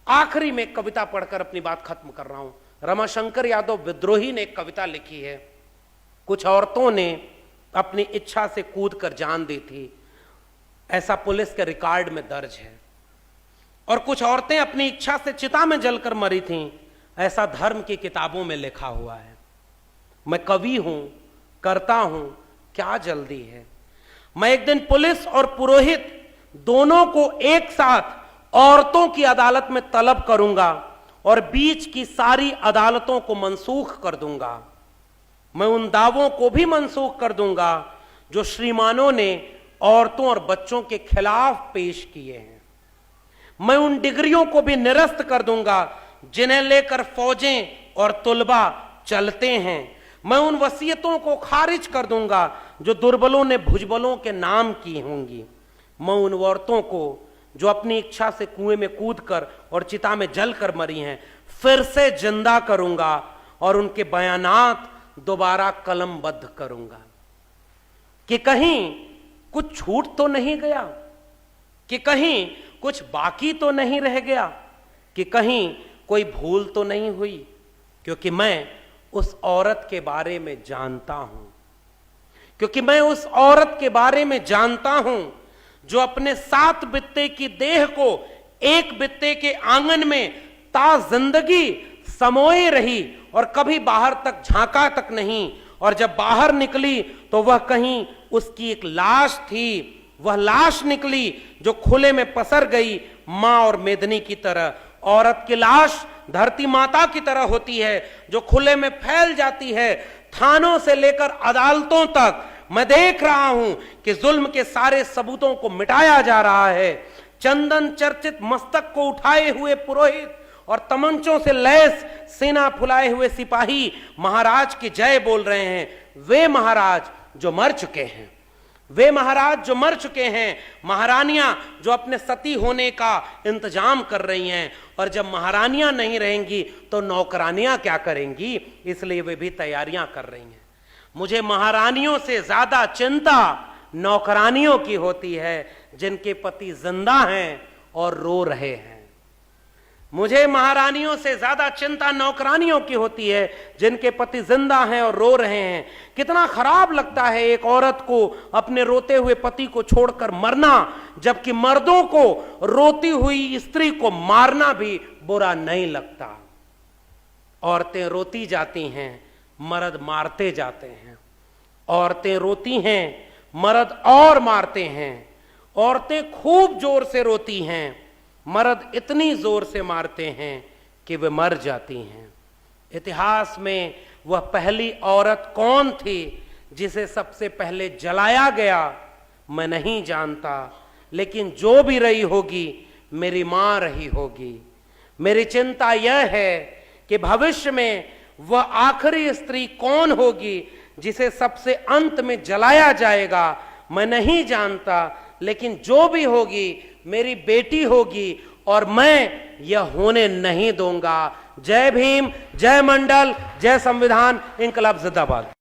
आखिरी में एक कविता पढ़कर अपनी बात खत्म कर रहा हूं। रमाशंकर यादव विद्रोही ने एक कविता लिखी है। कुछ औरतों ने अपनी इच्छा से कूद कर जान दी थी, ऐसा पुलिस के रिकॉर्ड में दर्ज है। और कुछ औरतें अपनी इच्छा से चिता में जलकर मरी थीं, ऐसा धर्म की किताबों में लिखा हुआ है। मैं कवि हूं, करता हूं, क्या जल्दी है। मैं एक दिन पुलिस और पुरोहित दोनों को एक साथ औरतों की अदालत में तलब करूंगा और बीच की सारी अदालतों को मनसूख कर दूंगा। मैं उन दावों को भी मनसूख कर दूंगा जो श्रीमानों ने औरतों और बच्चों के खिलाफ पेश किए हैं। मैं उन डिग्रियों को भी निरस्त कर दूंगा जिन्हें लेकर फौजें और तुलबा चलते हैं। मैं उन वसीयतों को खारिज कर दूंगा जो दुर्बलों ने भुजबलों के नाम की होंगी। मैं उन औरतों को जो अपनी इच्छा से कुएं में कूदकर और चिता में जलकर मरी हैं फिर से जिंदा करूंगा और उनके बयानात दोबारा कलमबद्ध करूंगा। कि कहीं कुछ छूट तो नहीं गया, कि कहीं कुछ बाकी तो नहीं रह गया, कि कहीं कोई भूल तो नहीं हुई, क्योंकि मैं उस औरत के बारे में जानता हूं, क्योंकि मैं उस औरत के बारे में जानता हूं जो अपने 7 बित्ते की देह को एक बित्ते के आंगन में ता जिंदगी समोए रही और कभी बाहर तक झांका तक नहीं। और जब बाहर निकली तो वह कहीं उसकी एक लाश थी। वह लाश निकली जो खुले में पसर गई मां और मेदनी की तरह। औरत की लाश धरती माता की तरह होती है जो खुले में फैल जाती है। थानों से लेकर अदालतों तक मैं देख रहा हूं कि जुल्म के सारे सबूतों को मिटाया जा रहा है। चंदन चर्चित मस्तक को उठाए हुए पुरोहित और तमंचों से लैस सेना फुलाए हुए सिपाही महाराज की जय बोल रहे हैं। वे महाराज जो मर चुके हैं, वे महाराज जो मर चुके हैं, महारानियां जो अपने सती होने का इंतजाम कर रही हैं। और जब महारानियां नहीं रहेंगी तो नौकरानियां क्या करेंगी, इसलिए वे भी तैयारियां कर रही हैं। मुझे महारानियों से ज्यादा चिंता नौकरानियों की होती है जिनके पति जिंदा हैं और रो रहे हैं। मुझे महारानियों से ज्यादा चिंता नौकरानियों की होती है जिनके पति जिंदा हैं और रो रहे हैं। कितना खराब लगता है एक औरत को अपने रोते हुए पति को छोड़कर मरना, जबकि मर्दों को रोती हुई स्त्री को मारना भी बुरा नहीं लगता। औरतें रोती जाती हैं, मर्द मारते जाते हैं। औरतें रोती हैं, मर्द और मारते हैं। औरतें खूब जोर से रोती हैं, मर्द इतनी जोर से मारते हैं कि वे मर जाती हैं। इतिहास में वह पहली औरत कौन थी जिसे सबसे पहले जलाया गया, मैं नहीं जानता, लेकिन जो भी रही होगी मेरी मां रही होगी। मेरी चिंता यह है कि भविष्य में वह आखिरी स्त्री कौन होगी जिसे सबसे अंत में जलाया जाएगा, मैं नहीं जानता, लेकिन जो भी होगी मेरी बेटी होगी और मैं यह होने नहीं दूंगा। जय भीम, जय मंडल, जय संविधान, इंकलाब जिंदाबाद।